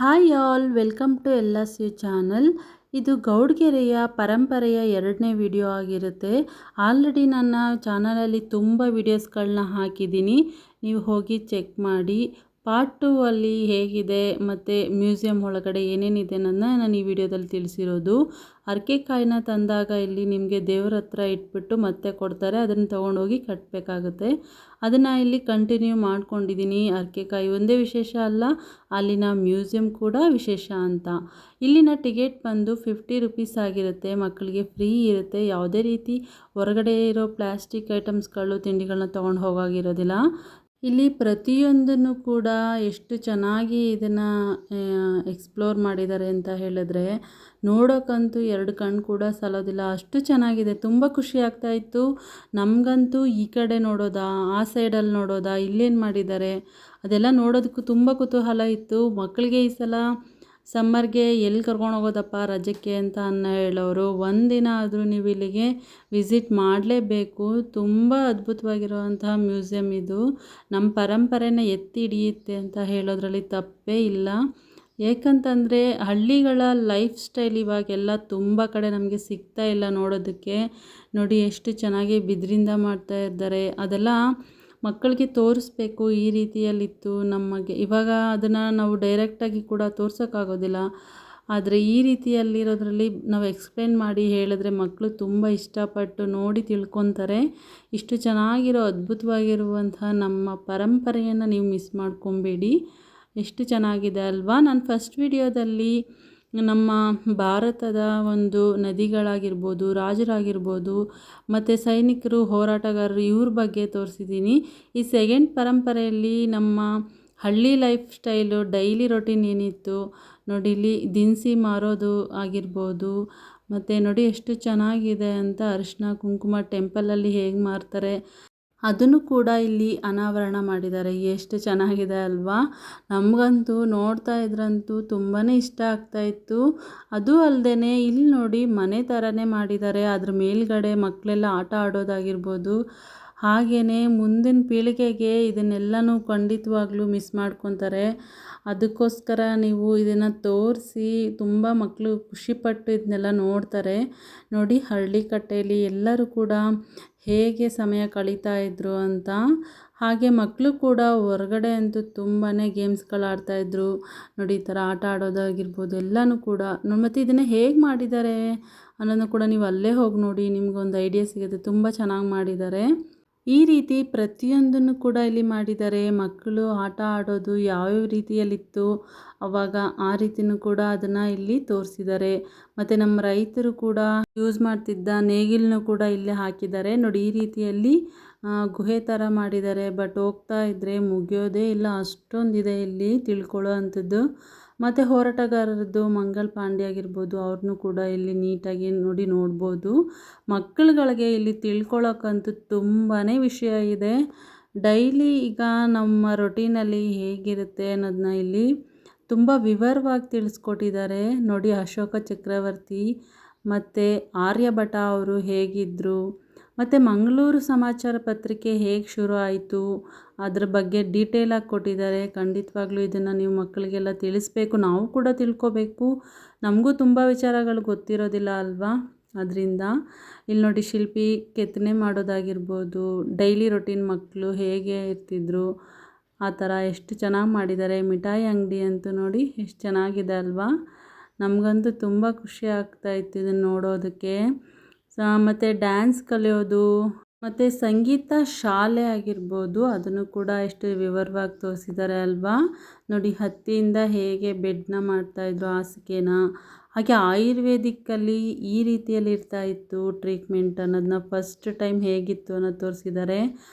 Hi all, welcome to LS U channel. ಇದು ಗೌಡ್ಗೆರೆಯ ಪರಂಪರೆಯ 2ನೇ ವಿಡಿಯೋ ಆಗಿರುತ್ತೆ. ಆಲ್ರೆಡಿ ನನ್ನ ಚಾನಲಲ್ಲಿ ತುಂಬ ವಿಡಿಯೋಸ್ಗಳನ್ನ ಹಾಕಿದ್ದೀನಿ, ನೀವು ಹೋಗಿ ಚೆಕ್ ಮಾಡಿ. ಪಾರ್ಟ್ 2 ಅಲ್ಲಿ ಹೇಗಿದೆ ಮತ್ತು ಮ್ಯೂಸಿಯಂ ಒಳಗಡೆ ಏನೇನಿದೆ ಅನ್ನೋದನ್ನ ನಾನು ಈ ವಿಡಿಯೋದಲ್ಲಿ ತಿಳಿಸಿರೋದು. ಅರ್ಕೆಕಾಯಿನ ತಂದಾಗ ಇಲ್ಲಿ ನಿಮಗೆ ದೇವ್ರ ಹತ್ರ ಇಟ್ಬಿಟ್ಟು ಮತ್ತೆ ಕೊಡ್ತಾರೆ, ಅದನ್ನು ತೊಗೊಂಡೋಗಿ ಕಟ್ಟಬೇಕಾಗುತ್ತೆ. ಅದನ್ನು ಇಲ್ಲಿ ಕಂಟಿನ್ಯೂ ಮಾಡ್ಕೊಂಡಿದ್ದೀನಿ. ಅರ್ಕೆಕಾಯಿ ಒಂದೇ ವಿಶೇಷ ಅಲ್ಲ, ಅಲ್ಲಿನ ಮ್ಯೂಸಿಯಂ ಕೂಡ ವಿಶೇಷ ಅಂತ. ಇಲ್ಲಿನ ಟಿಕೆಟ್ ಬಂದು 50 ರುಪೀಸ್ ಆಗಿರುತ್ತೆ. ಮಕ್ಕಳಿಗೆ ಫ್ರೀ ಇರುತ್ತೆ. ಯಾವುದೇ ರೀತಿ ಹೊರಗಡೆ ಇರೋ ಪ್ಲಾಸ್ಟಿಕ್ ಐಟಮ್ಸ್ಗಳು ತಿಂಡಿಗಳನ್ನ ತೊಗೊಂಡು ಹೋಗಾಗಿರೋದಿಲ್ಲ. ಇಲ್ಲಿ ಪ್ರತಿಯೊಂದನ್ನು ಕೂಡ ಎಷ್ಟು ಚೆನ್ನಾಗಿ ಇದನ್ನು ಎಕ್ಸ್ಪ್ಲೋರ್ ಮಾಡಿದ್ದಾರೆ ಅಂತ ಹೇಳಿದ್ರೆ ನೋಡೋಕ್ಕಂತೂ 2 ಕಣ್ಣು ಕೂಡ ಸಾಲೋದಿಲ್ಲ, ಅಷ್ಟು ಚೆನ್ನಾಗಿದೆ. ತುಂಬ ಖುಷಿ ಆಗ್ತಾಯಿತ್ತು ನಮಗಂತೂ. ಈ ಕಡೆ ನೋಡೋದಾ, ಆ ಸೈಡಲ್ಲಿ ನೋಡೋದಾ, ಇಲ್ಲೇನು ಮಾಡಿದ್ದಾರೆ ಅದೆಲ್ಲ ನೋಡೋದಕ್ಕೂ ತುಂಬ ಕುತೂಹಲ ಇತ್ತು. ಮಕ್ಕಳಿಗೆ ಈ ಸಲ ಸಮ್ಮರ್ಗೆ ಎಲ್ಲಿ ಕರ್ಕೊಂಡು ಹೋಗೋದಪ್ಪ ರಜಕ್ಕೆ ಅಂತ ಹೇಳೋರು, ಒಂದಿನ ಆದರೂ ನೀವು ಇಲ್ಲಿಗೆ ವಿಸಿಟ್ ಮಾಡಲೇಬೇಕು. ತುಂಬ ಅದ್ಭುತವಾಗಿರುವಂತಹ ಮ್ಯೂಸಿಯಂ ಇದು. ನಮ್ಮ ಪರಂಪರೆನ ಎತ್ತಿ ಹಿಡಿಯುತ್ತೆ ಅಂತ ಹೇಳೋದ್ರಲ್ಲಿ ತಪ್ಪೇ ಇಲ್ಲ. ಏಕಂತಂದರೆ ಹಳ್ಳಿಗಳ ಲೈಫ್ ಸ್ಟೈಲ್ ಇವಾಗೆಲ್ಲ ತುಂಬ ಕಡೆ ನಮಗೆ ಸಿಗ್ತಾ ಇಲ್ಲ ನೋಡೋದಕ್ಕೆ. ನೋಡಿ ಎಷ್ಟು ಚೆನ್ನಾಗಿ ಬಿದಿರಿಂದ ಮಾಡ್ತಾ ಇದ್ದಾರೆ. ಅದೆಲ್ಲ ಮಕ್ಕಳಿಗೆ ತೋರಿಸ್ಬೇಕು, ಈ ರೀತಿಯಲ್ಲಿತ್ತು ನಮಗೆ. ಇವಾಗ ಅದನ್ನು ನಾವು ಡೈರೆಕ್ಟಾಗಿ ಕೂಡ ತೋರ್ಸೋಕ್ಕಾಗೋದಿಲ್ಲ, ಆದರೆ ಈ ರೀತಿಯಲ್ಲಿರೋದ್ರಲ್ಲಿ ನಾವು ಎಕ್ಸ್ಪ್ಲೇನ್ ಮಾಡಿ ಹೇಳಿದ್ರೆ ಮಕ್ಕಳು ತುಂಬ ಇಷ್ಟಪಟ್ಟು ನೋಡಿ ತಿಳ್ಕೊತಾರೆ. ಇಷ್ಟು ಚೆನ್ನಾಗಿರೋ ಅದ್ಭುತವಾಗಿರುವಂತಹ ನಮ್ಮ ಪರಂಪರೆಯನ್ನು ನೀವು ಮಿಸ್ ಮಾಡ್ಕೊಬೇಡಿ. ಎಷ್ಟು ಚೆನ್ನಾಗಿದೆ ಅಲ್ವಾ. ನಾನು ಫಸ್ಟ್ ವಿಡಿಯೋದಲ್ಲಿ ನಮ್ಮ ಭಾರತದ ಒಂದು ನದಿಗಳಾಗಿರ್ಬೋದು, ರಾಜರಾಗಿರ್ಬೋದು ಮತ್ತು ಸೈನಿಕರು, ಹೋರಾಟಗಾರರು, ಇವ್ರ ಬಗ್ಗೆ ತೋರಿಸಿದ್ದೀನಿ. ಈ ಸೆಕೆಂಡ್ ಪರಂಪರೆಯಲ್ಲಿ ನಮ್ಮ ಹಳ್ಳಿ ಲೈಫ್ ಸ್ಟೈಲು, ಡೈಲಿ ರೊಟೀನ್ ಏನಿತ್ತು ನೋಡಿ. ಇಲ್ಲಿ ದಿನಸಿ ಮಾರೋದು ಆಗಿರ್ಬೋದು, ಮತ್ತು ನೋಡಿ ಎಷ್ಟು ಚೆನ್ನಾಗಿದೆ ಅಂತ. ಅರಿಶಿನ ಕುಂಕುಮ ಟೆಂಪಲಲ್ಲಿ ಹೇಗೆ ಮಾರ್ತಾರೆ ಅದನ್ನು ಕೂಡ ಇಲ್ಲಿ ಅನಾವರಣ ಮಾಡಿದ್ದಾರೆ. ಎಷ್ಟು ಚೆನ್ನಾಗಿದೆ ಅಲ್ವಾ. ನಮಗಂತೂ ನೋಡ್ತಾ ಇದ್ರಂತೂ ತುಂಬಾ ಇಷ್ಟ ಆಗ್ತಾಯಿತ್ತು. ಅದು ಅಲ್ಲದೆ ಇಲ್ಲಿ ನೋಡಿ ಮನೆ ಥರನೇ ಮಾಡಿದ್ದಾರೆ. ಅದ್ರ ಮೇಲ್ಗಡೆ ಮಕ್ಕಳೆಲ್ಲ ಆಟ ಆಡೋದಾಗಿರ್ಬೋದು. ಹಾಗೆಯೇ ಮುಂದಿನ ಪೀಳಿಗೆಗೆ ಇದನ್ನೆಲ್ಲನೂ ಖಂಡಿತವಾಗ್ಲೂ ಮಿಸ್ ಮಾಡ್ಕೊತಾರೆ. ಅದಕ್ಕೋಸ್ಕರ ನೀವು ಇದನ್ನು ತೋರಿಸಿ ತುಂಬ ಮಕ್ಕಳು ಖುಷಿಪಟ್ಟು ಇದನ್ನೆಲ್ಲ ನೋಡ್ತಾರೆ. ನೋಡಿ ಹಳ್ಳಿ ಕಟ್ಟೆಯಲ್ಲಿ ಎಲ್ಲರೂ ಕೂಡ ಹೇಗೆ ಸಮಯ ಕಳೀತಾ ಇದ್ರು ಅಂತ. ಹಾಗೆ ಮಕ್ಕಳು ಕೂಡ ಹೊರಗಡೆ ಅಂತೂ ತುಂಬಾ ಗೇಮ್ಸ್ಗಳು ಆಡ್ತಾಯಿದ್ರು ನೋಡಿ. ಈ ಥರ ಆಟ ಆಡೋದಾಗಿರ್ಬೋದು ಎಲ್ಲನೂ ಕೂಡ. ಮತ್ತು ಇದನ್ನು ಹೇಗೆ ಮಾಡಿದ್ದಾರೆ ಅನ್ನೋದನ್ನು ಕೂಡ ನೀವು ಅಲ್ಲೇ ಹೋಗಿ ನೋಡಿ, ನಿಮಗೊಂದು ಐಡಿಯಾ ಸಿಗುತ್ತೆ. ತುಂಬ ಚೆನ್ನಾಗಿ ಮಾಡಿದ್ದಾರೆ. ಈ ರೀತಿ ಪ್ರತಿಯೊಂದನ್ನು ಕೂಡ ಇಲ್ಲಿ ಮಾಡಿದ್ದಾರೆ. ಮಕ್ಕಳು ಆಟ ಆಡೋದು ಯಾವ್ಯಾವ ರೀತಿಯಲ್ಲಿತ್ತು ಆವಾಗ ಆ ರೀತಿಯೂ ಕೂಡ ಅದನ್ನು ಇಲ್ಲಿ ತೋರಿಸಿದ್ದಾರೆ. ಮತ್ತು ನಮ್ಮ ರೈತರು ಕೂಡ ಯೂಸ್ ಮಾಡ್ತಿದ್ದ ನೇಗಿಲನ್ನು ಕೂಡ ಇಲ್ಲೇ ಹಾಕಿದ್ದಾರೆ ನೋಡಿ. ಈ ರೀತಿಯಲ್ಲಿ ಗುಹೆ ಥರ ಮಾಡಿದ್ದಾರೆ. ಬಟ್ ಹೋಗ್ತಾ ಇದ್ದರೆ ಮುಗಿಯೋದೇ ಇಲ್ಲ, ಅಷ್ಟೊಂದಿದೆ ಇಲ್ಲಿ ತಿಳ್ಕೊಳ್ಳೋ ಅಂಥದ್ದು. ಮತ್ತು ಹೋರಾಟಗಾರರದ್ದು ಮಂಗಲ್ ಪಾಂಡೆ ಆಗಿರ್ಬೋದು, ಅವ್ರನ್ನೂ ಕೂಡ ಇಲ್ಲಿ ನೀಟಾಗಿ ನೋಡಿ ನೋಡ್ಬೋದು. ಮಕ್ಕಳುಗಳಿಗೆ ಇಲ್ಲಿ ತಿಳ್ಕೊಳ್ಳೋಕ್ಕಂತೂ ತುಂಬಾ ವಿಷಯ ಇದೆ. ಡೈಲಿ ಈಗ ನಮ್ಮ ರೊಟೀನಲ್ಲಿ ಹೇಗಿರುತ್ತೆ ಅನ್ನೋದನ್ನ ಇಲ್ಲಿ ತುಂಬ ವಿವರವಾಗಿ ತಿಳಿಸ್ಕೊಟ್ಟಿದ್ದಾರೆ ನೋಡಿ. ಅಶೋಕ ಚಕ್ರವರ್ತಿ ಮತ್ತು ಆರ್ಯಭಟ ಅವರು ಹೇಗಿದ್ದರು, ಮತ್ತು ಮಂಗಳೂರು ಸಮಾಚಾರ ಪತ್ರಿಕೆ ಹೇಗೆ ಶುರು ಆಯಿತು ಅದ್ರ ಬಗ್ಗೆ ಡೀಟೇಲಾಗಿ ಕೊಟ್ಟಿದ್ದಾರೆ. ಖಂಡಿತವಾಗ್ಲೂ ಇದನ್ನು ನೀವು ಮಕ್ಕಳಿಗೆಲ್ಲ ತಿಳಿಸ್ಬೇಕು, ನಾವು ಕೂಡ ತಿಳ್ಕೊಬೇಕು. ನಮಗೂ ತುಂಬ ವಿಚಾರಗಳು ಗೊತ್ತಿರೋದಿಲ್ಲ ಅಲ್ವಾ. ಅದರಿಂದ ಇಲ್ಲಿ ನೋಡಿ ಶಿಲ್ಪಿ ಕೆತ್ತನೆ ಮಾಡೋದಾಗಿರ್ಬೋದು, ಡೈಲಿ ರೊಟೀನ್ ಮಕ್ಕಳು ಹೇಗೆ ಇರ್ತಿದ್ರು ಆ ಥರ ಎಷ್ಟು ಚೆನ್ನಾಗಿ ಮಾಡಿದ್ದಾರೆ. ಮಿಠಾಯಿ ಅಂಗಡಿ ಅಂತೂ ನೋಡಿ ಎಷ್ಟು ಚೆನ್ನಾಗಿದೆ ಅಲ್ವಾ. ನಮಗಂತೂ ತುಂಬ ಖುಷಿ ಆಗ್ತಾಯಿತ್ತು ಇದನ್ನು ನೋಡೋದಕ್ಕೆ. ಮತ್ತು ಡ್ಯಾನ್ಸ್ ಕಲಿಯೋದು ಮತ್ತು ಸಂಗೀತ ಶಾಲೆ ಆಗಿರ್ಬೋದು, ಅದನ್ನು ಕೂಡ ಎಷ್ಟು ವಿವರವಾಗಿ ತೋರಿಸಿದ್ದಾರೆ ಅಲ್ವಾ. ನೋಡಿ ಹತ್ತಿಯಿಂದ ಹೇಗೆ ಬೆಡ್ನ ಮಾಡ್ತಾಯಿದ್ರು, ಹಾಸಿಗೆನ. ಹಾಗೆ ಆಯುರ್ವೇದಿಕ್ಕಲ್ಲಿ ಈ ರೀತಿಯಲ್ಲಿ ಇರ್ತಾಯಿತ್ತು ಟ್ರೀಟ್ಮೆಂಟ್ ಅನ್ನೋದನ್ನ ಫಸ್ಟ್ ಟೈಮ್ ಹೇಗಿತ್ತು ಅನ್ನೋದು ತೋರಿಸಿದ್ದಾರೆ.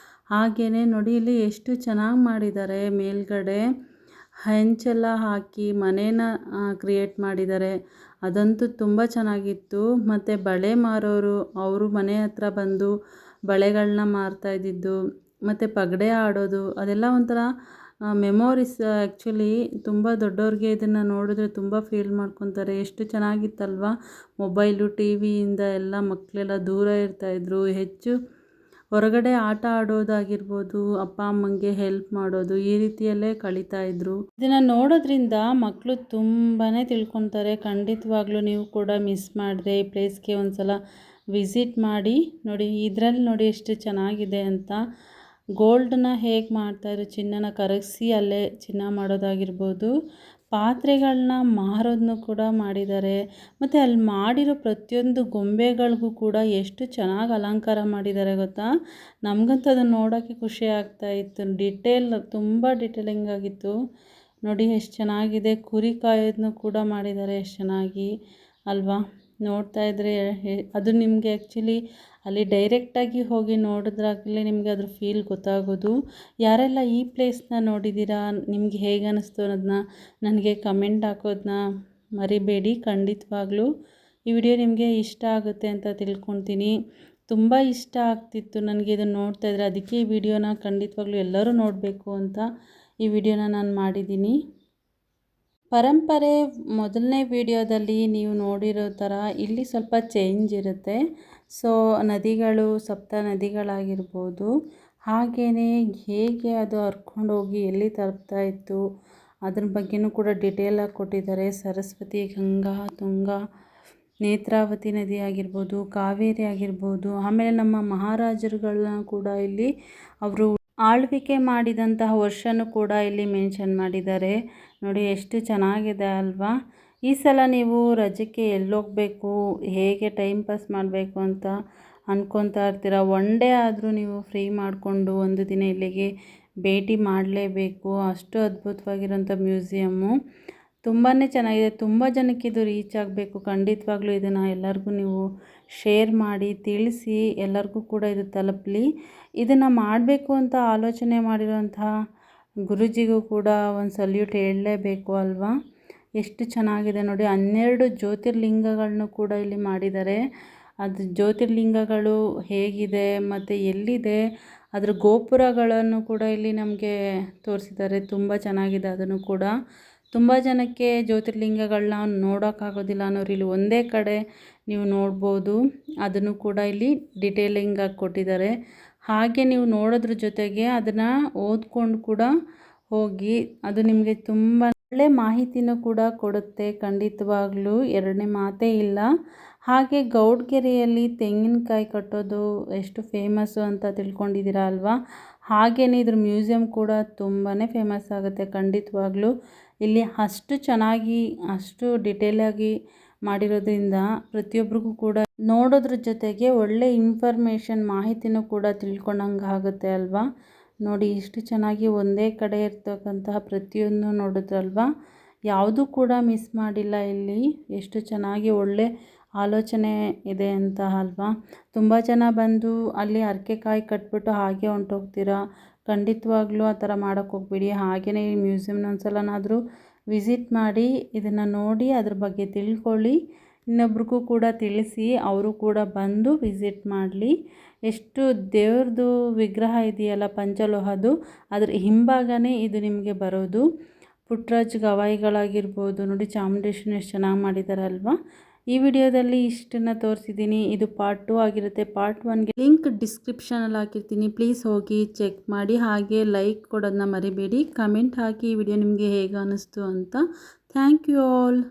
ಹಾಗೆಯೇ ನೋಡಿ ಇಲ್ಲಿ ಎಷ್ಟು ಚೆನ್ನಾಗಿ ಮಾಡಿದ್ದಾರೆ. ಮೇಲ್ಗಡೆ ಹೆಂಚೆಲ್ಲ ಹಾಕಿ ಮನೇನ ಕ್ರಿಯೇಟ್ ಮಾಡಿದ್ದಾರೆ. ಅದಂತೂ ತುಂಬ ಚೆನ್ನಾಗಿತ್ತು. ಮತ್ತು ಬಳೆ ಮಾರೋರು ಅವರು ಮನೆ ಹತ್ರ ಬಂದು ಬಳೆಗಳನ್ನ ಮಾರ್ತಾಯಿದ್ದಿದ್ದು, ಮತ್ತು ಪಗಡೆ ಆಡೋದು, ಅದೆಲ್ಲ ಒಂಥರ ಮೆಮೊರೀಸ್. ಆ್ಯಕ್ಚುಲಿ ತುಂಬ ದೊಡ್ಡವ್ರಿಗೆ ಇದನ್ನು ನೋಡಿದ್ರೆ ತುಂಬ ಫೀಲ್ ಮಾಡ್ಕೊತಾರೆ. ಎಷ್ಟು ಚೆನ್ನಾಗಿತ್ತಲ್ವ. ಮೊಬೈಲು ಟಿ ವಿಯಿಂದ ಎಲ್ಲ ಮಕ್ಕಳೆಲ್ಲ ದೂರ ಇರ್ತಾಯಿದ್ರು. ಹೆಚ್ಚು ಹೊರಗಡೆ ಆಟ ಆಡೋದಾಗಿರ್ಬೋದು, ಅಪ್ಪ ಅಮ್ಮಂಗೆ ಹೆಲ್ಪ್ ಮಾಡೋದು, ಈ ರೀತಿಯಲ್ಲೇ ಕಳೀತಾ ಇದ್ರು. ಇದನ್ನು ನೋಡೋದ್ರಿಂದ ಮಕ್ಕಳು ತುಂಬಾ ತಿಳ್ಕೊತಾರೆ. ಖಂಡಿತವಾಗ್ಲೂ ನೀವು ಕೂಡ ಮಿಸ್ ಮಾಡಿದೆ ಈ ಪ್ಲೇಸ್ಗೆ ಒಂದ್ಸಲ ವಿಸಿಟ್ ಮಾಡಿ. ನೋಡಿ ಇದರಲ್ಲಿ ನೋಡಿ ಎಷ್ಟು ಚೆನ್ನಾಗಿದೆ ಅಂತ. ಗೋಲ್ಡನ್ನ ಹೇಗೆ ಮಾಡ್ತಾಯಿದ್ರು, ಚಿನ್ನನ ಕರಗಿಸಿ ಅಲ್ಲೇ ಚಿನ್ನ ಮಾಡೋದಾಗಿರ್ಬೋದು, ಪಾತ್ರೆಗಳನ್ನ ಮಾರೋದನ್ನು ಕೂಡ ಮಾಡಿದ್ದಾರೆ. ಮತ್ತು ಅಲ್ಲಿ ಮಾಡಿರೋ ಪ್ರತಿಯೊಂದು ಗೊಂಬೆಗಳಿಗೂ ಕೂಡ ಎಷ್ಟು ಚೆನ್ನಾಗಿ ಅಲಂಕಾರ ಮಾಡಿದ್ದಾರೆ ಗೊತ್ತಾ. ನಮಗಂತೂ ಅದನ್ನು ನೋಡೋಕ್ಕೆ ಖುಷಿ ಆಗ್ತಾಯಿತ್ತು. ತುಂಬ ಡಿಟೇಲಿಂಗ್ ಆಗಿತ್ತು. ನೋಡಿ ಎಷ್ಟು ಚೆನ್ನಾಗಿದೆ. ಕುರಿ ಕಾಯೋದನ್ನು ಕೂಡ ಮಾಡಿದ್ದಾರೆ ಎಷ್ಟು ಚೆನ್ನಾಗಿ ಅಲ್ವಾ. ನೋಡ್ತಾ ಇದ್ದರೆ ಅದು ನಿಮಗೆ ಆ್ಯಕ್ಚುಲಿ ಅಲ್ಲಿ ಡೈರೆಕ್ಟಾಗಿ ಹೋಗಿ ನೋಡಿದ್ರಾಗಲೇ ನಿಮಗೆ ಅದ್ರ ಫೀಲ್ ಗೊತ್ತಾಗೋದು. ಯಾರೆಲ್ಲ ಈ ಪ್ಲೇಸ್ನ ನೋಡಿದ್ದೀರಾ, ನಿಮಗೆ ಹೇಗೆ ಅನ್ನಿಸ್ತು ಅನ್ನೋದನ್ನ ನನಗೆ ಕಮೆಂಟ್ ಹಾಕೋದನ್ನ ಮರಿಬೇಡಿ. ಖಂಡಿತವಾಗ್ಲೂ ಈ ವಿಡಿಯೋ ನಿಮಗೆ ಇಷ್ಟ ಆಗುತ್ತೆ ಅಂತ ತಿಳ್ಕೊತೀನಿ. ತುಂಬ ಇಷ್ಟ ಆಗ್ತಿತ್ತು ನನಗೆ ಇದನ್ನು ನೋಡ್ತಾ ಇದ್ದರೆ. ಅದಕ್ಕೆ ಈ ವಿಡಿಯೋನ ಖಂಡಿತವಾಗ್ಲೂ ಎಲ್ಲರೂ ನೋಡಬೇಕು ಅಂತ ಈ ವಿಡಿಯೋನ ನಾನು ಮಾಡಿದ್ದೀನಿ. ಪರಂಪರೆ ಮೊದಲನೇ ವಿಡಿಯೋದಲ್ಲಿ ನೀವು ನೋಡಿರೋ ಥರ ಇಲ್ಲಿ ಸ್ವಲ್ಪ ಚೇಂಜ್ ಇರುತ್ತೆ. ಸೊ ನದಿಗಳು, ಸಪ್ತ ನದಿಗಳಾಗಿರ್ಬೋದು, ಹಾಗೆಯೇ ಹೇಗೆ ಅದು ಹರ್ಕೊಂಡೋಗಿ ಎಲ್ಲಿ ತಲುಪ್ತಾ ಇತ್ತು ಅದ್ರ ಬಗ್ಗೆನೂ ಕೂಡ ಡಿಟೇಲಾಗಿ ಕೊಟ್ಟಿದ್ದಾರೆ. ಸರಸ್ವತಿ, ಗಂಗಾ, ತುಂಗಾ, ನೇತ್ರಾವತಿ ನದಿ ಆಗಿರ್ಬೋದು, ಕಾವೇರಿ ಆಗಿರ್ಬೋದು, ಆಮೇಲೆ ನಮ್ಮ ಮಹಾರಾಜರುಗಳನ್ನ ಕೂಡ ಇಲ್ಲಿ ಅವರು ಆಳ್ವಿಕೆ ಮಾಡಿದಂತಹ ವರ್ಷನೂ ಕೂಡ ಇಲ್ಲಿ ಮೆನ್ಷನ್ ಮಾಡಿದ್ದಾರೆ. ನೋಡಿ ಎಷ್ಟು ಚೆನ್ನಾಗಿದೆ ಅಲ್ವಾ. ಈ ಸಲ ನೀವು ರಜಕ್ಕೆ ಎಲ್ಲೋಗಬೇಕು, ಹೇಗೆ ಟೈಮ್ ಪಾಸ್ ಮಾಡಬೇಕು ಅಂತ ಅಂದ್ಕೊತಾ ಇರ್ತೀರ. ಒನ್ ಡೇ ಆದರೂ ನೀವು ಫ್ರೀ ಮಾಡಿಕೊಂಡು ಒಂದು ದಿನ ಇಲ್ಲಿಗೆ ಭೇಟಿ ಮಾಡಲೇಬೇಕು. ಅಷ್ಟು ಅದ್ಭುತವಾಗಿರೋಂಥ ಮ್ಯೂಸಿಯಮ್ಮು ತುಂಬಾ ಚೆನ್ನಾಗಿದೆ. ತುಂಬ ಜನಕ್ಕೆ ಇದು ರೀಚ್ ಆಗಬೇಕು. ಖಂಡಿತವಾಗ್ಲೂ ಇದನ್ನು ಎಲ್ಲರಿಗೂ ನೀವು ಶೇರ್ ಮಾಡಿ ತಿಳಿಸಿ, ಎಲ್ಲರಿಗೂ ಕೂಡ ಇದು ತಲುಪಲಿ. ಇದನ್ನು ಮಾಡಬೇಕು ಅಂತ ಆಲೋಚನೆ ಮಾಡಿರೋಂತಹ ಗುರೂಜಿಗೂ ಕೂಡ ಒಂದು ಸಲ್ಯೂಟ್ ಹೇಳಲೇಬೇಕು ಅಲ್ವಾ. ಎಷ್ಟು ಚೆನ್ನಾಗಿದೆ ನೋಡಿ. 12 ಜ್ಯೋತಿರ್ಲಿಂಗಗಳನ್ನು ಕೂಡ ಇಲ್ಲಿ ಮಾಡಿದ್ದಾರೆ. ಅದು ಜ್ಯೋತಿರ್ಲಿಂಗಗಳು ಹೇಗಿದೆ ಮತ್ತು ಎಲ್ಲಿದೆ, ಅದರ ಗೋಪುರಗಳನ್ನು ಕೂಡ ಇಲ್ಲಿ ನಮಗೆ ತೋರಿಸಿದ್ದಾರೆ. ತುಂಬ ಚೆನ್ನಾಗಿದೆ. ಅದನ್ನು ಕೂಡ ತುಂಬ ಜನಕ್ಕೆ ಜ್ಯೋತಿರ್ಲಿಂಗಗಳನ್ನ ನೋಡೋಕ್ಕಾಗೋದಿಲ್ಲ ಅನ್ನೋರು ಇಲ್ಲಿ ಒಂದೇ ಕಡೆ ನೀವು ನೋಡ್ಬೋದು. ಅದನ್ನು ಕೂಡ ಇಲ್ಲಿ ಡಿಟೇಲಿಂಗಾಗಿ ಕೊಟ್ಟಿದ್ದಾರೆ. ಹಾಗೆ ನೀವು ನೋಡೋದ್ರ ಜೊತೆಗೆ ಅದನ್ನು ಓದ್ಕೊಂಡು ಕೂಡ ಹೋಗಿ, ಅದು ನಿಮಗೆ ತುಂಬ ಒಳ್ಳೆ ಮಾಹಿತಿನೂ ಕೂಡ ಕೊಡುತ್ತೆ. ಖಂಡಿತವಾಗ್ಲೂ ಎರಡನೇ ಮಾತೇ ಇಲ್ಲ. ಹಾಗೆ ಗೌಡ್ಗೆರೆಯಲ್ಲಿ ತೆಂಗಿನಕಾಯಿ ಕಟ್ಟೋದು ಎಷ್ಟು ಫೇಮಸ್ಸು ಅಂತ ತಿಳ್ಕೊಂಡಿದ್ದೀರಾ ಅಲ್ವಾ. ಹಾಗೆಯೇ ಇದ್ರ ಮ್ಯೂಸಿಯಂ ಕೂಡ ತುಂಬಾ ಫೇಮಸ್ ಆಗುತ್ತೆ. ಖಂಡಿತವಾಗ್ಲೂ ಇಲ್ಲಿ ಅಷ್ಟು ಚೆನ್ನಾಗಿ, ಅಷ್ಟು ಡಿಟೇಲಾಗಿ ಮಾಡಿರೋದ್ರಿಂದ ಪ್ರತಿಯೊಬ್ಬರಿಗೂ ಕೂಡ ನೋಡೋದ್ರ ಜೊತೆಗೆ ಒಳ್ಳೆ ಇನ್ಫಾರ್ಮೇಷನ್, ಮಾಹಿತಿನೂ ಕೂಡ ತಿಳ್ಕೊಂಡಂಗೆ ಆಗುತ್ತೆ ಅಲ್ವಾ. ನೋಡಿ ಎಷ್ಟು ಚೆನ್ನಾಗಿ ಒಂದೇ ಕಡೆ ಇರ್ತಕ್ಕಂತಹ ಪ್ರತಿಯೊಂದು ನೋಡಿದ್ರಲ್ವಾ. ಯಾವುದೂ ಕೂಡ ಮಿಸ್ ಮಾಡಿಲ್ಲ ಇಲ್ಲಿ. ಎಷ್ಟು ಚೆನ್ನಾಗಿ ಒಳ್ಳೆ ಆಲೋಚನೆ ಇದೆ ಅಂತ ಅಲ್ವಾ. ತುಂಬ ಜನ ಬಂದು ಅಲ್ಲಿ ಹರಕೆ ಕಾಯಿ ಕಟ್ಬಿಟ್ಟು ಹಾಗೆ ಹೊಂಟೋಗ್ತೀರಾ. ಖಂಡಿತವಾಗ್ಲೂ ಆ ಥರ ಮಾಡೋಕ್ಕೆ ಹೋಗ್ಬೇಡಿ. ಹಾಗೆಯೇ ಈ ಮ್ಯೂಸಿಯಮ್ನ ಒಂದು ಸಲನಾದರೂ ವಿಸಿಟ್ ಮಾಡಿ, ಇದನ್ನು ನೋಡಿ ಅದ್ರ ಬಗ್ಗೆ ತಿಳ್ಕೊಳ್ಳಿ. ಇನ್ನೊಬ್ರಿಗೂ ಕೂಡ ತಿಳಿಸಿ, ಅವರು ಕೂಡ ಬಂದು ವಿಸಿಟ್ ಮಾಡಲಿ. ಎಷ್ಟು ದೇವ್ರದ್ದು ವಿಗ್ರಹ ಇದೆಯಲ್ಲ ಪಂಚಲೋಹದ್ದು, ಅದ್ರ ಹಿಂಭಾಗನೇ ಇದು ನಿಮಗೆ ಬರೋದು. ಪುಟ್ಟರಾಜ ಗವಾಯಿಗಳಾಗಿರ್ಬೋದು, ನೋಡಿ ಚಾಮುಂಡೇಶ್ವರಿನ ಎಷ್ಟು ಚೆನ್ನಾಗಿ ಮಾಡಿದ್ದಾರೆ ಅಲ್ವಾ. ಈ ವಿಡಿಯೋದಲ್ಲಿ ಇಷ್ಟನ್ನು ತೋರಿಸಿದ್ದೀನಿ. ಇದು ಪಾರ್ಟ್ 2 ಆಗಿರುತ್ತೆ. ಪಾರ್ಟ್ 1ಗೆ ಲಿಂಕ್ ಡಿಸ್ಕ್ರಿಪ್ಷನಲ್ಲಿ ಹಾಕಿರ್ತೀನಿ. ಪ್ಲೀಸ್ ಹೋಗಿ ಚೆಕ್ ಮಾಡಿ. ಹಾಗೆ ಲೈಕ್ ಕೊಡೋದನ್ನ ಮರಿಬೇಡಿ. ಕಮೆಂಟ್ ಹಾಕಿ ಈ ವಿಡಿಯೋ ನಿಮಗೆ ಹೇಗೆ ಅನ್ನಿಸ್ತು ಅಂತ. Thank you all.